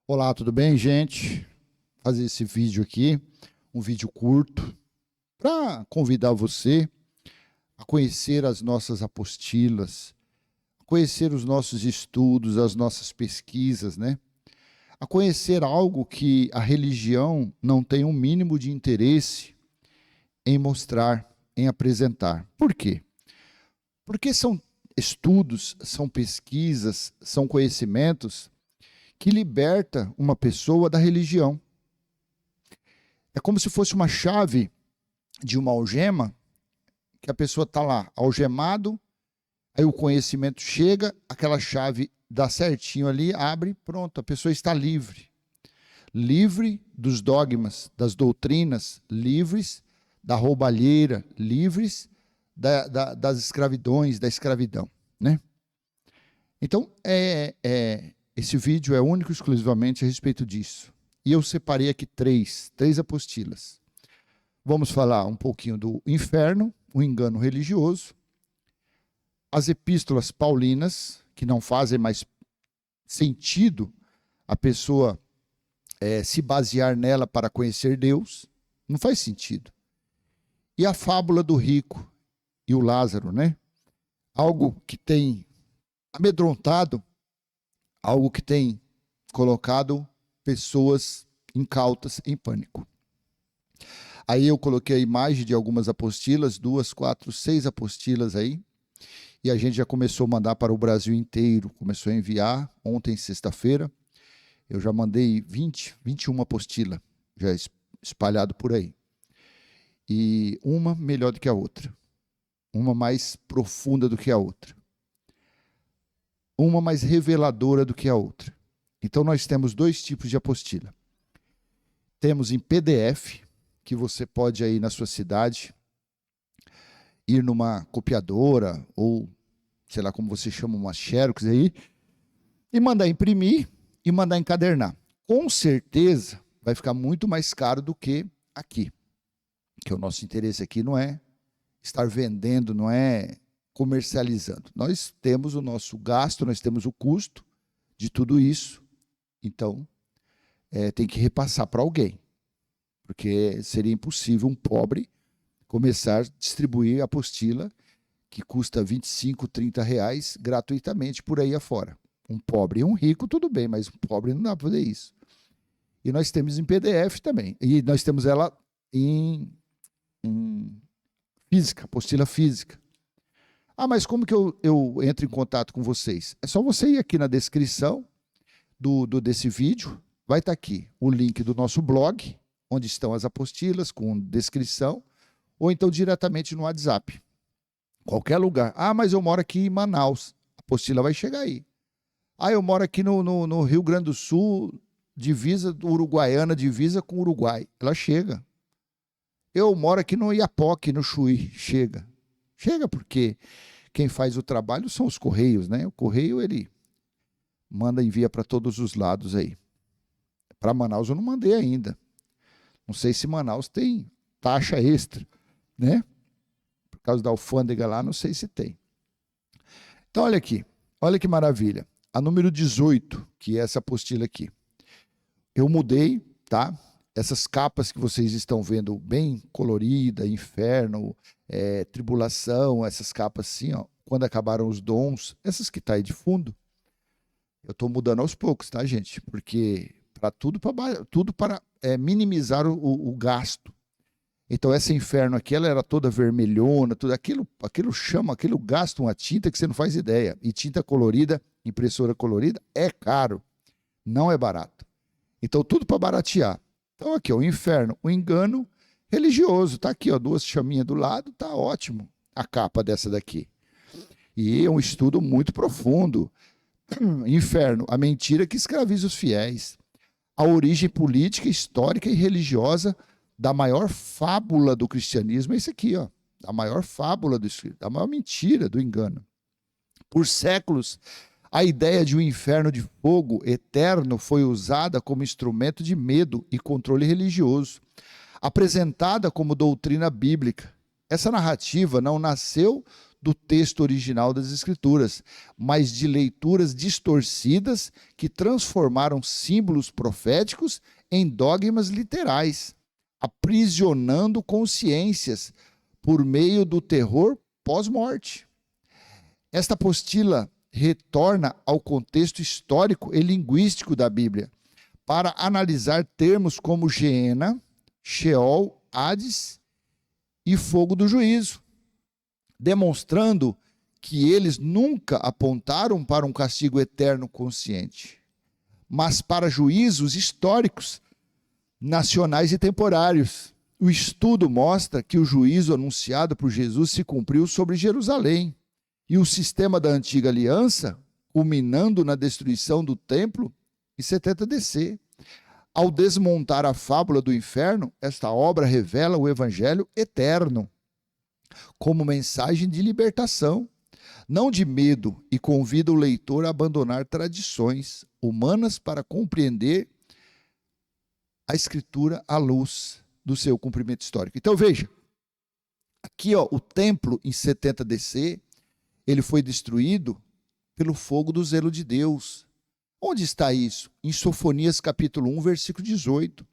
Olá, tudo bem, gente? Vou fazer esse vídeo aqui, um vídeo curto, para convidar você a conhecer as nossas apostilas, a conhecer os nossos estudos, as nossas pesquisas, né? A conhecer algo que a religião não tem um mínimo de interesse em mostrar, em apresentar. Por quê? Porque são estudos, são pesquisas, são conhecimentos que liberta uma pessoa da religião. É como se fosse uma chave de uma algema, que a pessoa está lá, algemado, aí o conhecimento chega, aquela chave dá certinho ali, abre, pronto, a pessoa está livre. Livre dos dogmas, das doutrinas, livres da roubalheira, livres das escravidões, da escravidão, né? Então, esse vídeo é único e exclusivamente a respeito disso. E eu separei aqui três apostilas. Vamos falar um pouquinho do inferno, o engano religioso, as epístolas paulinas, que não fazem mais sentido a pessoa se basear nela para conhecer Deus, não faz sentido. E a fábula do rico e o Lázaro, né? Algo que tem amedrontado, algo que tem colocado pessoas incautas em pânico. Aí eu coloquei a imagem de algumas apostilas, 2, 4, 6 apostilas aí, e a gente já começou a mandar para o Brasil inteiro, começou a enviar, ontem, sexta-feira, eu já mandei 21 apostilas, já espalhado por aí. E uma melhor do que a outra, uma mais profunda do que a outra, uma mais reveladora do que a outra. Então nós temos dois tipos de apostila. Temos em PDF, que você pode aí na sua cidade ir numa copiadora ou sei lá como você chama, uma xerox aí, e mandar imprimir e mandar encadernar. Com certeza vai ficar muito mais caro do que aqui. Que o nosso interesse aqui não é estar vendendo, não é comercializando. Nós temos o nosso gasto, nós temos o custo de tudo isso. Então, tem que repassar para alguém. Porque seria impossível um pobre começar a distribuir a apostila que custa 25, 30 reais gratuitamente por aí afora. Um pobre e um rico, tudo bem, mas um pobre não dá para fazer isso. E nós temos em PDF também. E nós temos ela em física, apostila física. Ah, mas como que eu entro em contato com vocês? É só você ir aqui na descrição desse vídeo, vai estar aqui o link do nosso blog, onde estão as apostilas, com descrição, ou então diretamente no WhatsApp. Qualquer lugar. Ah, mas eu moro aqui em Manaus. A apostila vai chegar aí. Ah, eu moro aqui no Rio Grande do Sul, divisa do Uruguaiana, divisa com o Uruguai. Ela chega. Eu moro aqui no Iapoque, no Chuí. Chega. Chega porque quem faz o trabalho são os Correios, né? O Correio, ele manda e envia para todos os lados aí. Para Manaus eu não mandei ainda. Não sei se Manaus tem taxa extra, né? Por causa da alfândega lá, não sei se tem. Então, olha aqui. Olha que maravilha. A número 18, que é essa apostila aqui. Eu mudei, tá? Essas capas que vocês estão vendo bem colorida, inferno, tribulação, essas capas assim, ó, quando acabaram os dons, essas que tá aí de fundo, eu estou mudando aos poucos, tá, gente? Porque tudo para minimizar o gasto. Então essa inferno aqui, ela era toda vermelhona, tudo aquilo gasta uma tinta que você não faz ideia. E tinta colorida, impressora colorida, é caro, não é barato. Então tudo para baratear. Então aqui, ó, o inferno, o engano religioso, tá aqui, ó, 2 chaminhas do lado, tá ótimo a capa dessa daqui. E é um estudo muito profundo. Inferno, a mentira que escraviza os fiéis. A origem política, histórica e religiosa da maior fábula do cristianismo é isso aqui, ó. A maior fábula, da maior mentira do engano. Por séculos, a ideia de um inferno de fogo eterno foi usada como instrumento de medo e controle religioso, apresentada como doutrina bíblica. Essa narrativa não nasceu do texto original das Escrituras, mas de leituras distorcidas que transformaram símbolos proféticos em dogmas literais, aprisionando consciências por meio do terror pós-morte. Esta apostila retorna ao contexto histórico e linguístico da Bíblia para analisar termos como Geena, Sheol, Hades e fogo do juízo, demonstrando que eles nunca apontaram para um castigo eterno consciente, mas para juízos históricos, nacionais e temporários. O estudo mostra que o juízo anunciado por Jesus se cumpriu sobre Jerusalém, e o sistema da antiga aliança, culminando na destruição do templo em 70 DC. Ao desmontar a fábula do inferno, esta obra revela o evangelho eterno como mensagem de libertação, não de medo, e convida o leitor a abandonar tradições humanas para compreender a Escritura à luz do seu cumprimento histórico. Então veja, aqui o templo em 70 DC, ele foi destruído pelo fogo do zelo de Deus. Onde está isso? Em Sofonias capítulo 1, versículo 18.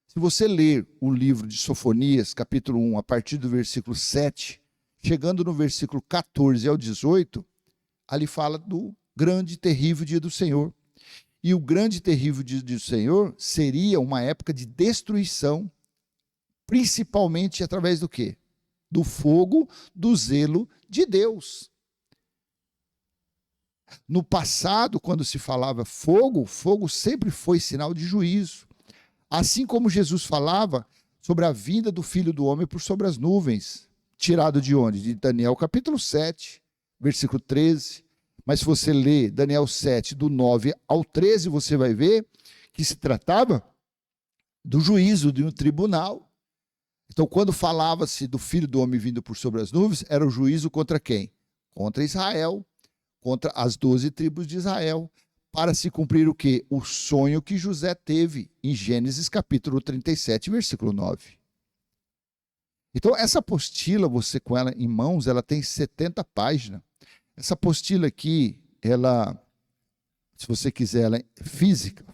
Se você ler o livro de Sofonias, capítulo 1, a partir do versículo 7, chegando no versículo 14 ao 18, ali fala do grande e terrível dia do Senhor. E o grande e terrível dia do Senhor seria uma época de destruição, principalmente através do quê? Do fogo, do zelo de Deus. No passado, quando se falava fogo, fogo sempre foi sinal de juízo. Assim como Jesus falava sobre a vinda do Filho do Homem por sobre as nuvens. Tirado de onde? De Daniel capítulo 7, versículo 13. Mas se você ler Daniel 7, do 9 ao 13, você vai ver que se tratava do juízo de um tribunal. Então, quando falava-se do Filho do Homem vindo por sobre as nuvens, era o juízo contra quem? Contra Israel, contra as 12 tribos de Israel, para se cumprir o quê? O sonho que José teve em Gênesis capítulo 37, versículo 9. Então, essa apostila, você com ela em mãos, ela tem 70 páginas. Essa apostila aqui, ela, se você quiser, ela é física,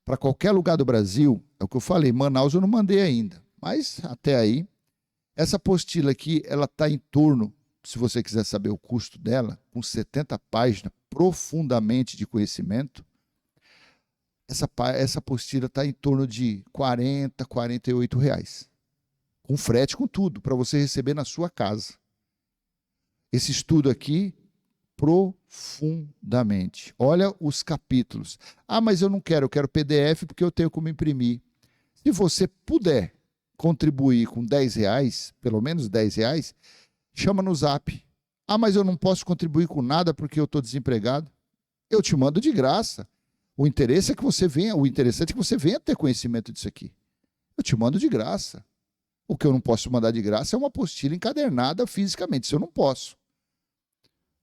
para qualquer lugar do Brasil, é o que eu falei, Manaus eu não mandei ainda, mas até aí, essa apostila aqui, ela está em torno, se você quiser saber o custo dela, com 70 páginas, profundamente de conhecimento, essa apostila está em torno de R$40, R$48, com frete, com tudo, para você receber na sua casa. Esse estudo aqui, profundamente. Olha os capítulos. Ah, mas eu não quero, eu quero PDF porque eu tenho como imprimir. Se você puder contribuir com R$10, pelo menos R$10, chama no Zap. Ah, mas eu não posso contribuir com nada porque eu estou desempregado. Eu te mando de graça. O interessante é que você venha ter conhecimento disso aqui. Eu te mando de graça. O que eu não posso mandar de graça é uma apostila encadernada fisicamente. Isso eu não posso.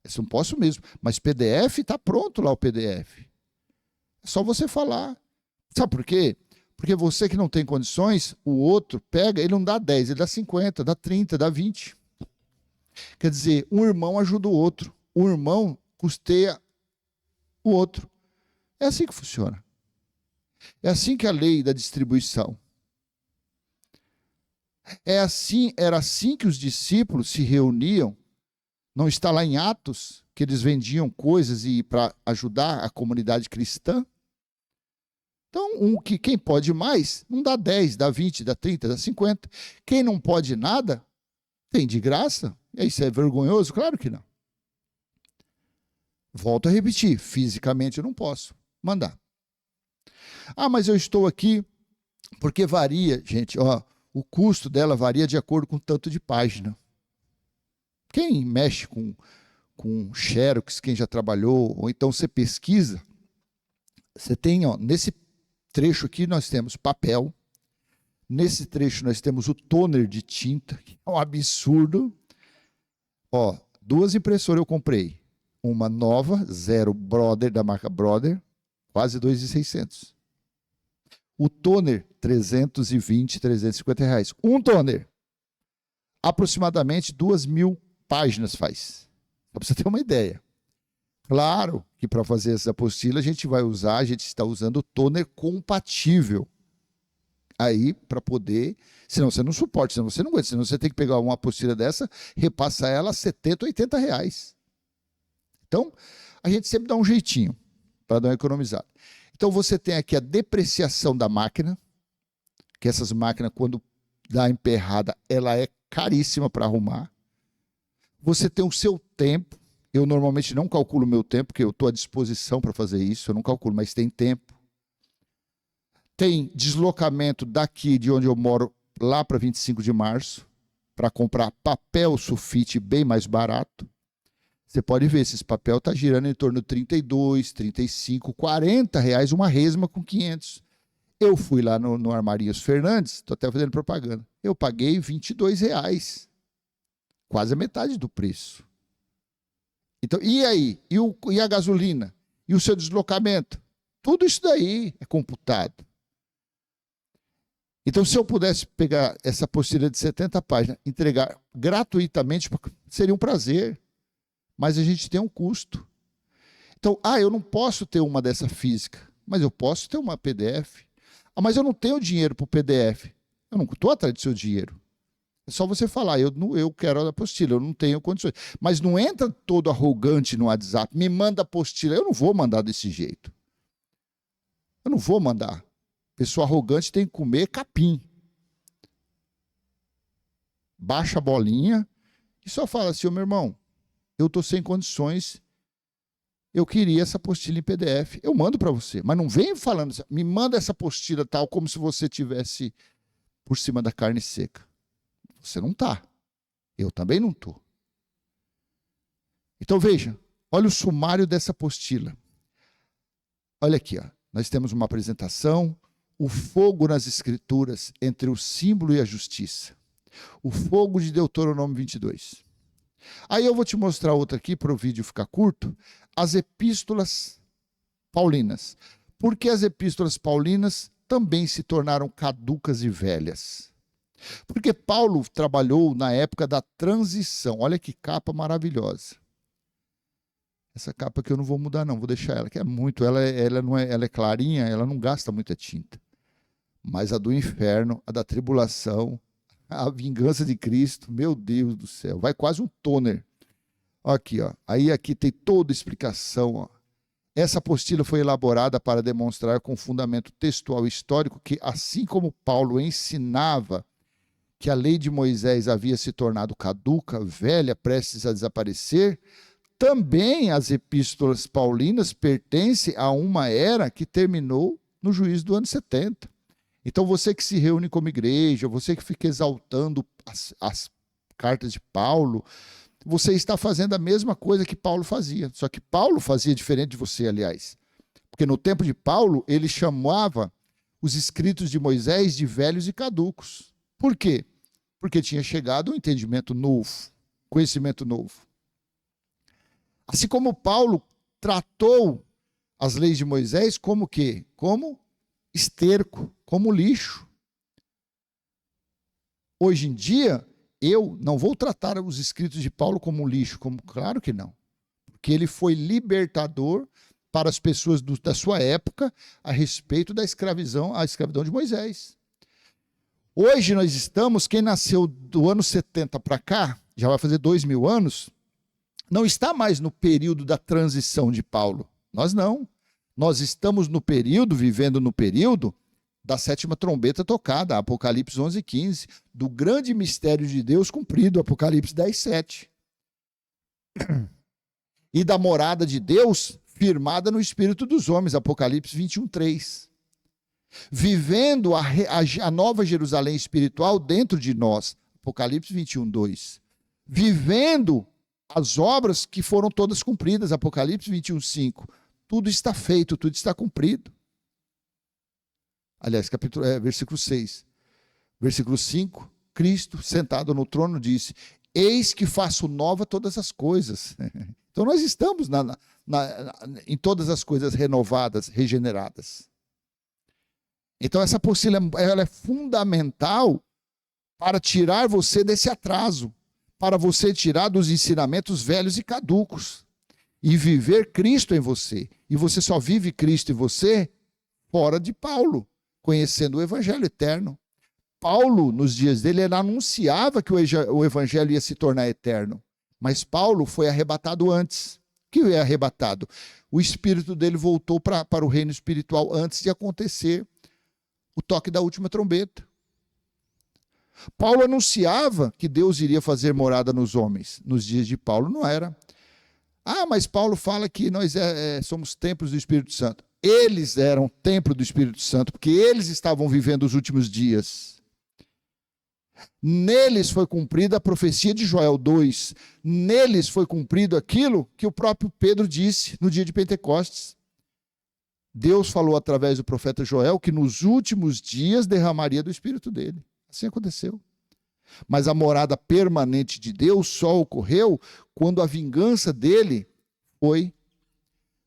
Isso eu não posso mesmo. Mas PDF, está pronto lá o PDF. É só você falar. Sabe por quê? Porque você que não tem condições, o outro pega, ele não dá 10, ele dá 50, dá 30, dá 20. Quer dizer, um irmão ajuda o outro. Um irmão custeia o outro. É assim que funciona. É assim que a lei da distribuição. Era assim que os discípulos se reuniam. Não está lá em Atos que eles vendiam coisas para ajudar a comunidade cristã? Então, quem pode mais, não dá 10, dá 20, dá 30, dá 50. Quem não pode nada, tem de graça. Isso é vergonhoso? Claro que não. Volto a repetir, fisicamente eu não posso mandar. Ah, mas eu estou aqui porque varia, gente, o custo dela varia de acordo com o tanto de página. Quem mexe com Xerox, quem já trabalhou, ou então você pesquisa, você tem, nesse trecho aqui nós temos papel, nesse trecho nós temos o toner de tinta, que é um absurdo. 2 impressoras eu comprei, uma nova, zero Brother, da marca Brother, quase R$2.600. O toner, R$320, R$350. Um toner, aproximadamente 2.000 páginas faz. Só para você ter uma ideia. Claro que para fazer essa apostila a gente está usando o toner compatível. Aí, para poder, senão você não suporta, senão você não aguenta, senão você tem que pegar uma apostila dessa, repassar ela a 70, 80 reais. Então, a gente sempre dá um jeitinho para dar uma economizada. Então, você tem aqui a depreciação da máquina, que essas máquinas, quando dá emperrada, ela é caríssima para arrumar. Você tem o seu tempo. Eu normalmente não calculo o meu tempo, porque eu estou à disposição para fazer isso, eu não calculo, mas tem tempo. Tem deslocamento daqui de onde eu moro lá para 25 de março, para comprar papel sulfite bem mais barato. Você pode ver, esse papel está girando em torno de 32, 35, 40 reais uma resma com 500. Eu fui lá no Armarinhos Fernandes, estou até fazendo propaganda, eu paguei 22 reais, quase a metade do preço. Então, e aí? E a gasolina? E o seu deslocamento? Tudo isso daí é computado. Então, se eu pudesse pegar essa apostila de 70 páginas, entregar gratuitamente, seria um prazer. Mas a gente tem um custo. Então, eu não posso ter uma dessa física, mas eu posso ter uma PDF. Mas eu não tenho dinheiro para o PDF. Eu não estou atrás do seu dinheiro. É só você falar, eu quero a apostila, eu não tenho condições. Mas não entra todo arrogante no WhatsApp, me manda a apostila. Eu não vou mandar desse jeito. Eu não vou mandar. Pessoa arrogante tem que comer capim. Baixa a bolinha e só fala assim, meu irmão, eu estou sem condições, eu queria essa apostila em PDF. Eu mando para você, mas não vem falando assim, me manda essa apostila tal, como se você tivesse por cima da carne seca. Você não está. Eu também não estou. Então veja, olha o sumário dessa apostila. Olha aqui, ó. Nós temos uma apresentação, o fogo nas escrituras entre o símbolo e a justiça. O fogo de Deuteronômio 22. Aí eu vou te mostrar outra aqui para o vídeo ficar curto, as epístolas paulinas. Porque as epístolas paulinas também se tornaram caducas e velhas. Porque Paulo trabalhou na época da transição. Olha que capa maravilhosa. Essa capa aqui eu não vou mudar não, vou deixar ela, que é muito, ela é clarinha, ela não gasta muita tinta. Mas a do inferno, a da tribulação, a vingança de Cristo, meu Deus do céu, vai quase um toner. Aqui, ó. Aí aqui tem toda a explicação. Ó. Essa apostila foi elaborada para demonstrar com fundamento textual e histórico que, assim como Paulo ensinava que a lei de Moisés havia se tornado caduca, velha, prestes a desaparecer, também as epístolas paulinas pertencem a uma era que terminou no juízo do ano 70. Então, você que se reúne como igreja, você que fica exaltando as cartas de Paulo, você está fazendo a mesma coisa que Paulo fazia. Só que Paulo fazia diferente de você, aliás. Porque no tempo de Paulo, ele chamava os escritos de Moisés de velhos e caducos. Por quê? Porque tinha chegado um entendimento novo, conhecimento novo. Assim como Paulo tratou as leis de Moisés como o quê? Como esterco, como lixo. Hoje em dia, eu não vou tratar os escritos de Paulo como lixo, claro que não. Porque ele foi libertador para as pessoas da sua época a respeito da escravidão de Moisés. Hoje nós estamos, quem nasceu do ano 70 para cá, já vai fazer 2000 anos, não está mais no período da transição de Paulo. Nós não. Nós estamos vivendo no período da sétima trombeta tocada, Apocalipse 11:15, do grande mistério de Deus cumprido, Apocalipse 10:7. E da morada de Deus firmada no espírito dos homens, Apocalipse 21:3. Vivendo a nova Jerusalém espiritual dentro de nós, Apocalipse 21:2. Vivendo as obras que foram todas cumpridas, Apocalipse 21:5. Tudo está feito, tudo está cumprido. Aliás, versículo 6. Versículo 5, Cristo, sentado no trono, disse, eis que faço nova todas as coisas. Então nós estamos em todas as coisas renovadas, regeneradas. Então essa apostila ela é fundamental para tirar você desse atraso. para você tirar dos ensinamentos velhos e caducos e viver Cristo em você. E você só vive Cristo em você fora de Paulo, conhecendo o evangelho eterno. Paulo, nos dias dele, ele anunciava que o evangelho ia se tornar eterno. Mas Paulo foi arrebatado antes. O que é arrebatado? O espírito dele voltou para o reino espiritual antes de acontecer o toque da última trombeta. Paulo anunciava que Deus iria fazer morada nos homens. Nos dias de Paulo não era. Mas Paulo fala que nós somos templos do Espírito Santo. Eles eram templo do Espírito Santo, porque eles estavam vivendo os últimos dias. Neles foi cumprida a profecia de Joel 2. Neles foi cumprido aquilo que o próprio Pedro disse no dia de Pentecostes. Deus falou através do profeta Joel que nos últimos dias derramaria do Espírito dele. Assim aconteceu. Mas a morada permanente de Deus só ocorreu quando a vingança dele foi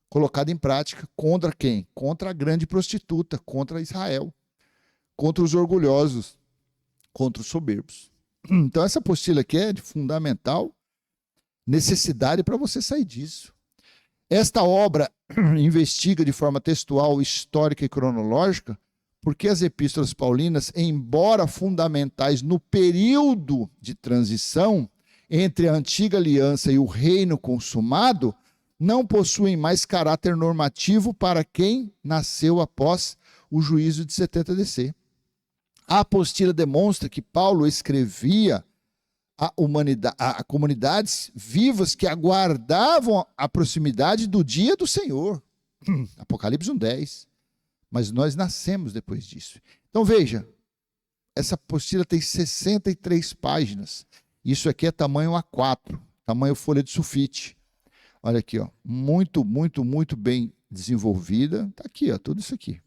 colocada em prática. Contra quem? Contra a grande prostituta, contra Israel, contra os orgulhosos, contra os soberbos. Então essa apostila aqui é de fundamental necessidade para você sair disso. Esta obra investiga de forma textual, histórica e cronológica porque as epístolas paulinas, embora fundamentais no período de transição entre a antiga aliança e o reino consumado, não possuem mais caráter normativo para quem nasceu após o juízo de 70 DC. A apostila demonstra que Paulo escrevia a comunidades vivas que aguardavam a proximidade do dia do Senhor. Apocalipse 1:10. Mas nós nascemos depois disso. Então veja, essa apostila tem 63 páginas. Isso aqui é tamanho A4, tamanho folha de sulfite. Olha aqui, ó, muito, muito, muito bem desenvolvida. Está aqui, ó, tudo isso aqui.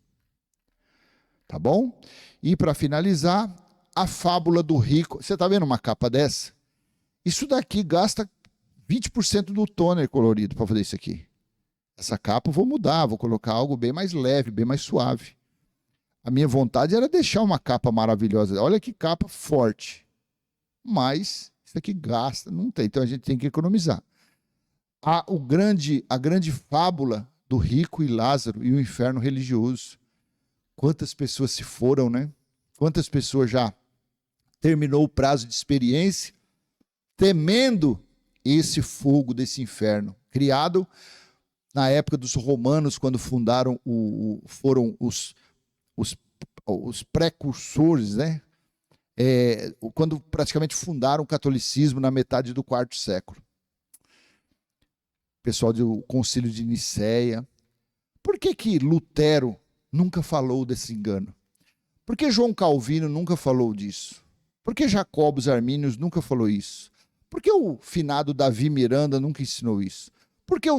Tá bom? E para finalizar, a fábula do rico. Você está vendo uma capa dessa? Isso daqui gasta 20% do toner colorido para fazer isso aqui. Essa capa eu vou mudar, vou colocar algo bem mais leve, bem mais suave. A minha vontade era deixar uma capa maravilhosa. Olha que capa forte. Mas isso aqui gasta, não tem. Então a gente tem que economizar. A grande fábula do rico e Lázaro e o inferno religioso. Quantas pessoas se foram, né? Quantas pessoas já terminou o prazo de experiência temendo esse fogo desse inferno criado na época dos romanos, quando fundaram foram os precursores, né? Quando praticamente fundaram o catolicismo na metade do quarto século. Pessoal do Concílio de Nicéia. Por que Lutero nunca falou desse engano? Por que João Calvino nunca falou disso? Por que Jacobos Armínios nunca falou isso? Por que o finado Davi Miranda nunca ensinou isso? Por que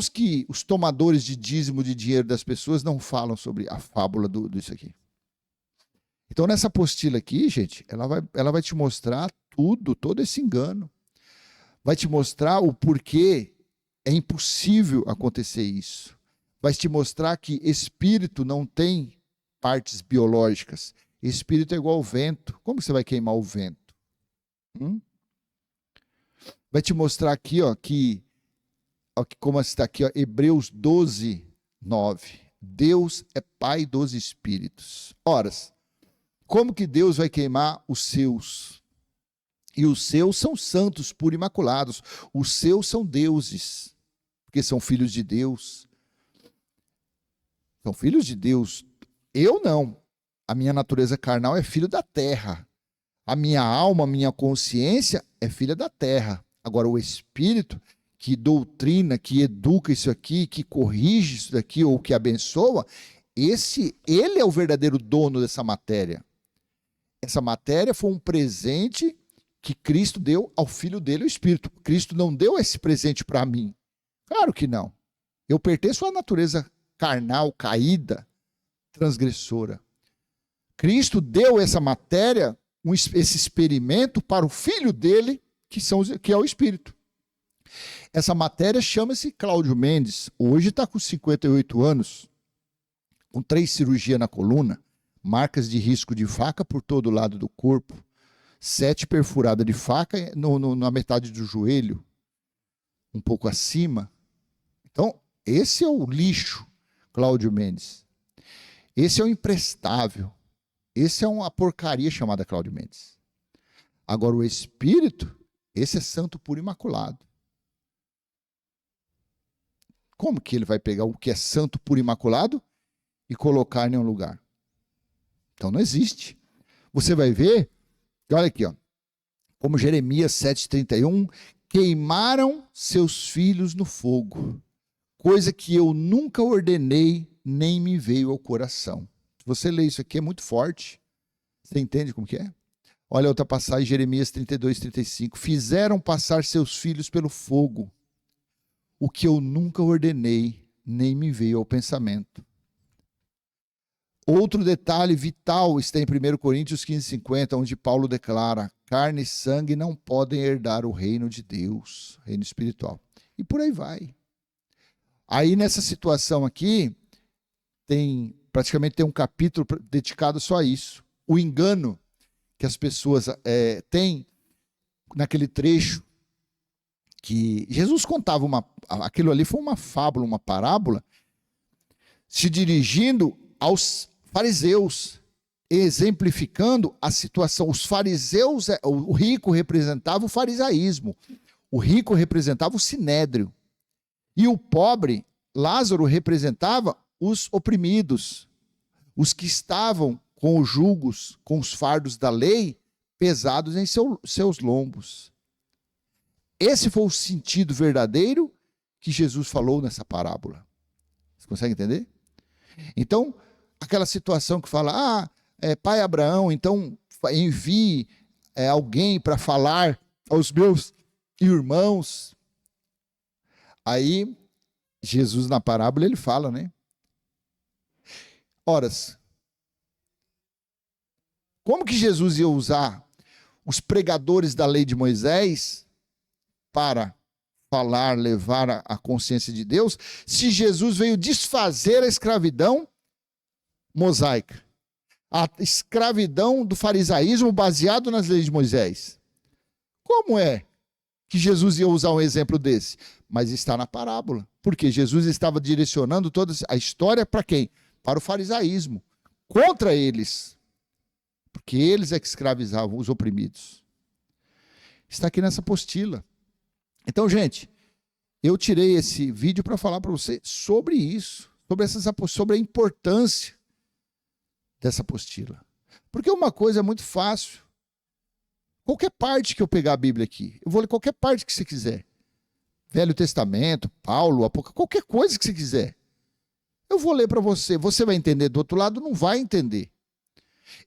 os tomadores de dízimo de dinheiro das pessoas não falam sobre a fábula disso aqui? Então, nessa apostila aqui, gente, ela vai te mostrar todo esse engano. Vai te mostrar o porquê é impossível acontecer isso. Vai te mostrar que espírito não tem partes biológicas. Espírito é igual ao vento. Como você vai queimar o vento? Vai te mostrar aqui, ó, como está aqui, ó, Hebreus 12:9. Deus é Pai dos Espíritos. Ora, como que Deus vai queimar os seus? E os seus são santos, puros e imaculados. Os seus são deuses, porque são filhos de Deus. São filhos de Deus. Eu não. A minha natureza carnal é filho da terra. A minha alma, a minha consciência é filha da terra. Agora, o Espírito que doutrina, que educa isso aqui, que corrige isso daqui ou que abençoa, ele é o verdadeiro dono dessa matéria. Essa matéria foi um presente que Cristo deu ao Filho dele, o Espírito. Cristo não deu esse presente para mim. Claro que não. Eu pertenço à natureza carnal, caída, transgressora. Cristo deu essa matéria, esse experimento para o Filho dele, que é o Espírito. Essa matéria chama-se Cláudio Mendes. Hoje está com 58 anos, com 3 cirurgias na coluna, marcas de risco de faca por todo lado do corpo, 7 perfuradas de faca na metade do joelho, um pouco acima. Então, esse é o lixo, Cláudio Mendes. Esse é o imprestável. Esse é uma porcaria chamada Cláudio Mendes. Agora, o Espírito, esse é santo puro e imaculado. Como que ele vai pegar o que é santo puro e imaculado e colocar em um lugar? Então, não existe. Você vai ver, olha aqui, ó, como Jeremias 7,31, queimaram seus filhos no fogo, coisa que eu nunca ordenei, nem me veio ao coração. Se você lê isso aqui, é muito forte. Você entende como que é? Olha outra passagem, Jeremias 32:35. Fizeram passar seus filhos pelo fogo, o que eu nunca ordenei, nem me veio ao pensamento. Outro detalhe vital está em 1 Coríntios 15:50, onde Paulo declara: carne e sangue não podem herdar o reino de Deus, reino espiritual. E por aí vai. Aí nessa situação aqui, praticamente tem um capítulo dedicado só a isso. O engano que as pessoas têm naquele trecho que Jesus contava aquilo ali foi uma fábula, uma parábola, se dirigindo aos fariseus, exemplificando a situação. Os fariseus, o rico representava o farisaísmo, o rico representava o sinédrio, e o pobre, Lázaro, representava os oprimidos, os que estavam com os julgos, com os fardos da lei pesados em seus lombos. Esse foi o sentido verdadeiro que Jesus falou nessa parábola. Você consegue entender? Então, aquela situação que fala, pai Abraão, então envie alguém para falar aos meus irmãos. Aí, Jesus na parábola, ele fala, né? Horas. Como que Jesus ia usar os pregadores da lei de Moisés para falar, levar a consciência de Deus, se Jesus veio desfazer a escravidão mosaica, a escravidão do farisaísmo baseado nas leis de Moisés? Como é que Jesus ia usar um exemplo desse? Mas está na parábola, porque Jesus estava direcionando toda a história para quem? Para o farisaísmo, contra eles, porque eles é que escravizavam os oprimidos. Está aqui nessa apostila. Então, gente, eu tirei esse vídeo para falar para você sobre isso, sobre a importância dessa apostila. Porque uma coisa é muito fácil. Qualquer parte que eu pegar a Bíblia aqui, eu vou ler qualquer parte que você quiser. Velho Testamento, Paulo, Apocalipse, qualquer coisa que você quiser. Eu vou ler para você. Você vai entender do outro lado? Não vai entender.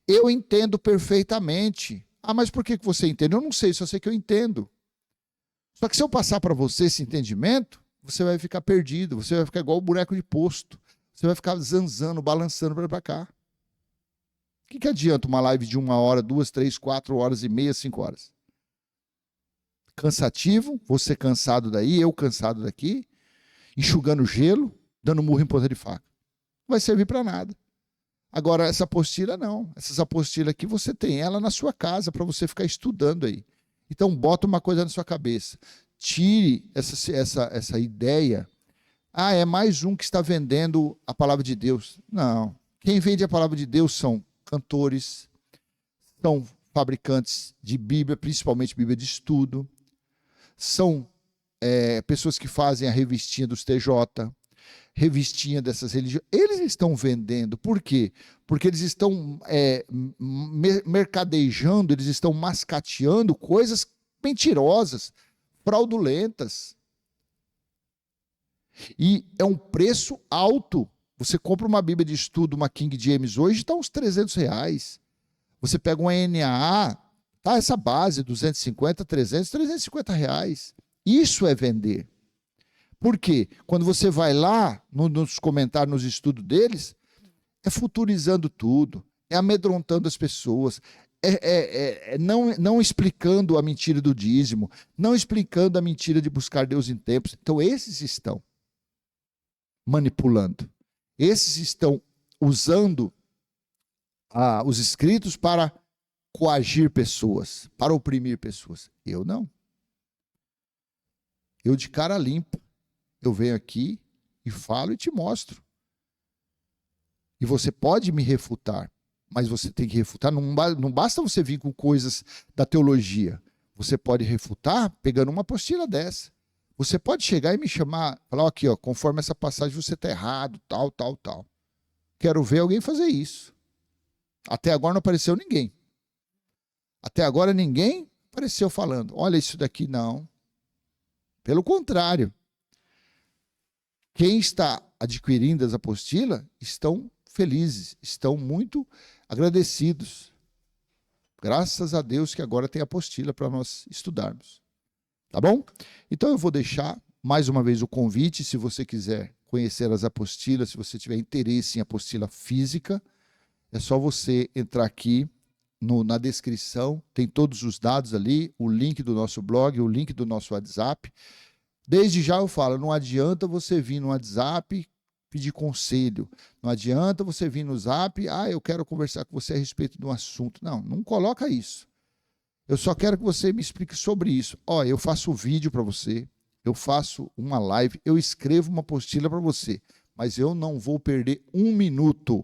Eu entendo perfeitamente. Mas por que você entende? Eu não sei, só sei que eu entendo. Só que se eu passar para você esse entendimento, você vai ficar perdido, você vai ficar igual o boneco de posto. Você vai ficar zanzando, balançando para cá. O que adianta uma live de 1 hora, 2, 3, 4 horas e meia, 5 horas? Cansativo, você cansado daí, eu cansado daqui, enxugando gelo, dando murro em ponta de faca. Não vai servir para nada. Agora, essa apostila não. Essas apostilas aqui, você tem ela na sua casa para você ficar estudando aí. Então, bota uma coisa na sua cabeça. Tire essa ideia. É mais um que está vendendo a palavra de Deus. Não. Quem vende a palavra de Deus são cantores, são fabricantes de Bíblia, principalmente Bíblia de estudo, são pessoas que fazem a revistinha dos TJ, revistinha dessas religiões. Eles estão vendendo. Por quê? Porque eles estão mercadejando, eles estão mascateando coisas mentirosas, fraudulentas. E é um preço alto. Você compra uma Bíblia de estudo, uma King James hoje, está uns R$300. Você pega uma NAA, tá essa base, 250, 300, R$350. Isso é vender. Por quê? Quando você vai lá, nos comentários, nos estudos deles, é futurizando tudo, é amedrontando as pessoas, não explicando a mentira do dízimo, não explicando a mentira de buscar Deus em tempos. Então, esses estão manipulando. Esses estão usando os escritos para coagir pessoas, para oprimir pessoas. Eu não. Eu de cara limpa, eu venho aqui e falo e te mostro. E você pode me refutar, mas você tem que refutar. Não basta você vir com coisas da teologia. Você pode refutar pegando uma apostila dessa. Você pode chegar e me chamar, falar aqui, ó, conforme essa passagem você está errado, tal, tal, tal. Quero ver alguém fazer isso. Até agora não apareceu ninguém. Até agora ninguém apareceu falando, olha isso daqui, não. Pelo contrário. Quem está adquirindo as apostilas estão felizes, estão muito agradecidos. Graças a Deus que agora tem apostila para nós estudarmos. Tá bom? Então eu vou deixar mais uma vez o convite, se você quiser conhecer as apostilas, se você tiver interesse em apostila física, é só você entrar aqui na descrição, tem todos os dados ali, o link do nosso blog, o link do nosso WhatsApp. Desde já eu falo, não adianta você vir no WhatsApp pedir conselho, não adianta você vir no Zap, eu quero conversar com você a respeito de um assunto. Não, não coloca isso. Eu só quero que você me explique sobre isso. Eu faço um vídeo para você, eu faço uma live, eu escrevo uma apostila para você, mas eu não vou perder um minuto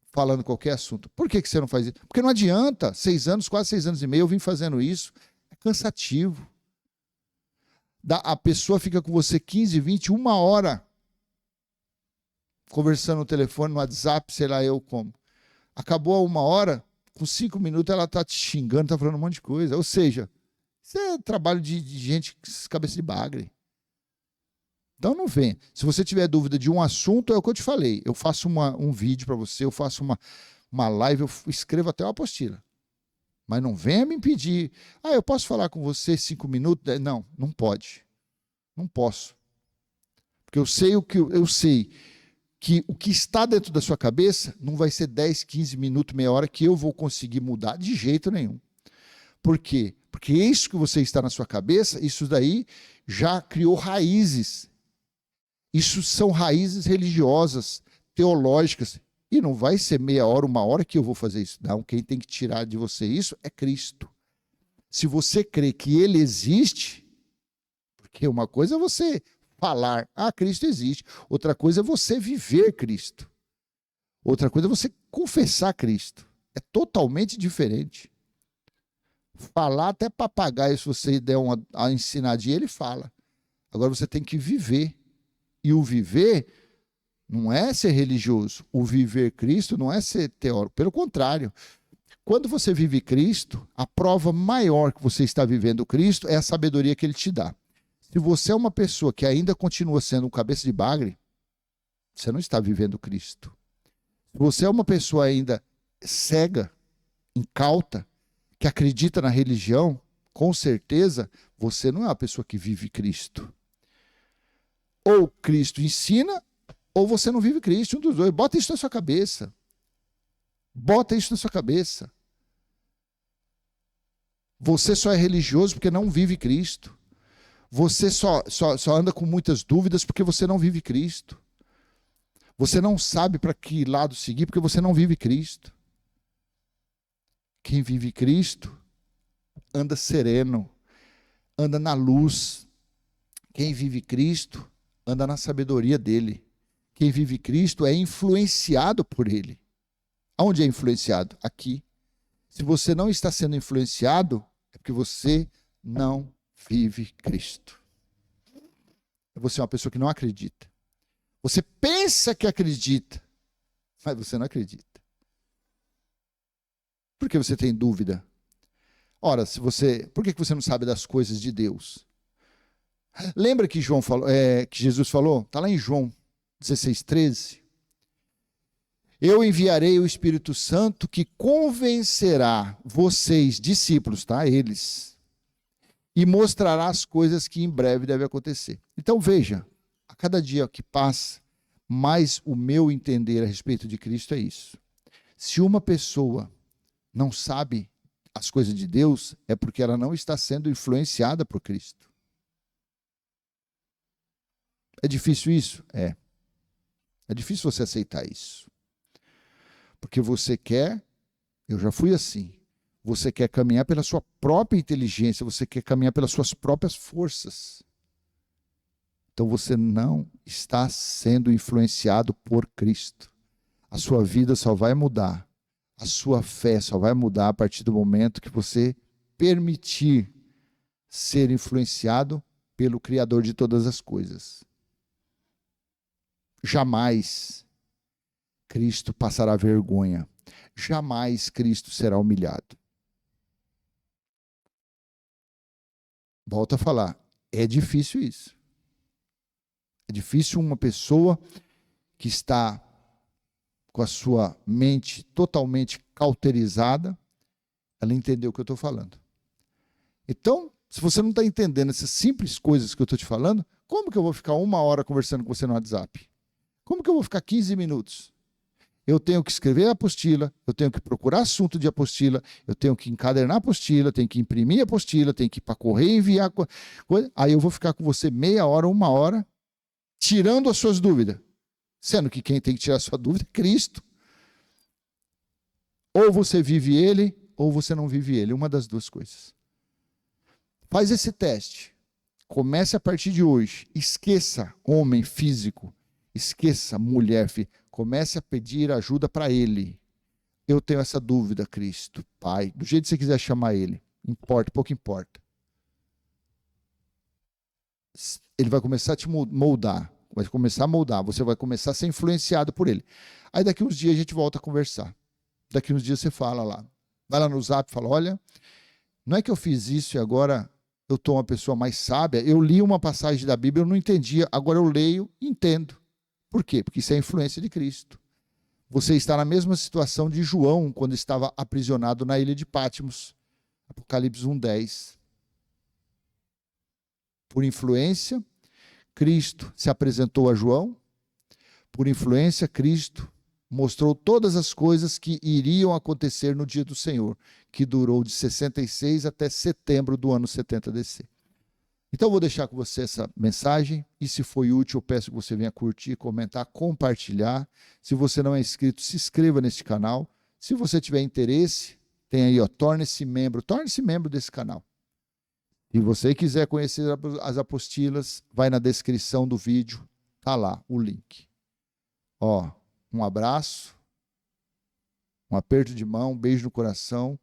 falando qualquer assunto. Por que você não faz isso? Porque não adianta, 6 anos, quase 6 anos e meio, eu vim fazendo isso, é cansativo. A pessoa fica com você 15, 20, 1 hora conversando no telefone, no WhatsApp, sei lá eu como. Acabou a 1 hora, com 5 minutos ela está te xingando, está falando um monte de coisa. Ou seja, isso é trabalho de gente cabeça de bagre. Então não vem. Se você tiver dúvida de um assunto, é o que eu te falei. Eu faço um vídeo para você, eu faço uma live, eu escrevo até uma apostila. Mas não venha me impedir. Eu posso falar com você 5 minutos? Não, não pode. Não posso. Porque eu sei que o que está dentro da sua cabeça não vai ser 10, 15 minutos, meia hora que eu vou conseguir mudar de jeito nenhum. Por quê? Porque isso que você está na sua cabeça, isso daí já criou raízes. Isso são raízes religiosas, teológicas. E não vai ser meia hora, 1 hora que eu vou fazer isso. Não, quem tem que tirar de você isso é Cristo. Se você crê que ele existe, porque uma coisa é você falar, Cristo existe. Outra coisa é você viver Cristo. Outra coisa é você confessar Cristo. É totalmente diferente. Falar até papagaio, se você der uma ensinadinha, ele fala. Agora você tem que viver. E o viver não é ser religioso. O viver Cristo não é ser teórico. Pelo contrário. Quando você vive Cristo, a prova maior que você está vivendo Cristo é a sabedoria que ele te dá. Se você é uma pessoa que ainda continua sendo um cabeça de bagre, você não está vivendo Cristo. Se você é uma pessoa ainda cega, incauta, que acredita na religião, com certeza você não é uma pessoa que vive Cristo. Ou Cristo ensina, ou você não vive Cristo, um dos dois. Bota isso na sua cabeça. Bota isso na sua cabeça. Você só é religioso porque não vive Cristo. Você só anda com muitas dúvidas porque você não vive Cristo. Você não sabe para que lado seguir porque você não vive Cristo. Quem vive Cristo anda sereno, anda na luz. Quem vive Cristo anda na sabedoria dele. Quem vive Cristo é influenciado por ele. Aonde é influenciado? Aqui. Se você não está sendo influenciado, é porque você não vive Cristo. Você é uma pessoa que não acredita. Você pensa que acredita, mas você não acredita. Por que você tem dúvida? Ora, por que você não sabe das coisas de Deus? Lembra que que Jesus falou? Está lá em João 16:13. Eu enviarei o Espírito Santo que convencerá vocês, discípulos, eles, e mostrará as coisas que em breve devem acontecer. Então veja, a cada dia que passa, mais o meu entender a respeito de Cristo é isso. Se uma pessoa não sabe as coisas de Deus, é porque ela não está sendo influenciada por Cristo. É difícil isso? É. É difícil você aceitar isso. Porque você quer Eu já fui assim. Você quer caminhar pela sua própria inteligência, você quer caminhar pelas suas próprias forças. Então você não está sendo influenciado por Cristo. A sua vida só vai mudar. A sua fé só vai mudar a partir do momento que você permitir ser influenciado pelo Criador de todas as coisas. Jamais Cristo passará vergonha. Jamais Cristo será humilhado. Volto a falar, é difícil isso. É difícil uma pessoa que está com a sua mente totalmente cauterizada, ela entender o que eu estou falando. Então, se você não está entendendo essas simples coisas que eu estou te falando, como que eu vou ficar 1 hora conversando com você no WhatsApp? Como que eu vou ficar 15 minutos? Eu tenho que escrever a apostila, eu tenho que procurar assunto de apostila, eu tenho que encadernar a apostila, tenho que imprimir a apostila, tenho que ir para correio e enviar coisa. Aí eu vou ficar com você 30 minutos, 1 hora, tirando as suas dúvidas. Sendo que quem tem que tirar a sua dúvida é Cristo. Ou você vive ele, ou você não vive ele. Uma das duas coisas. Faz esse teste. Comece a partir de hoje. Esqueça homem físico. Esqueça mulher física. Comece a pedir ajuda para ele. Eu tenho essa dúvida, Cristo, Pai. Do jeito que você quiser chamar ele. Importa, pouco importa. Ele vai começar a te moldar. Vai começar a moldar. Você vai começar a ser influenciado por ele. Aí daqui uns dias a gente volta a conversar. Daqui uns dias você fala lá. Vai lá no Zap e fala, olha, não é que eu fiz isso e agora eu estou uma pessoa mais sábia. Eu li uma passagem da Bíblia, eu não entendia. Agora eu leio e entendo. Por quê? Porque isso é a influência de Cristo. Você está na mesma situação de João, quando estava aprisionado na ilha de Patmos. Apocalipse 1:10. Por influência, Cristo se apresentou a João. Por influência, Cristo mostrou todas as coisas que iriam acontecer no dia do Senhor, que durou de 66 até setembro do ano 70 DC. Então, eu vou deixar com você essa mensagem, e se foi útil, eu peço que você venha curtir, comentar, compartilhar. Se você não é inscrito, se inscreva neste canal. Se você tiver interesse, tem aí, torne-se membro desse canal. Se você quiser conhecer as apostilas, vai na descrição do vídeo, tá lá o link. Um abraço, um aperto de mão, um beijo no coração.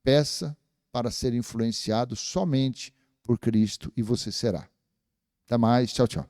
Peça para ser influenciado somente por Cristo e você será. Até mais, tchau, tchau.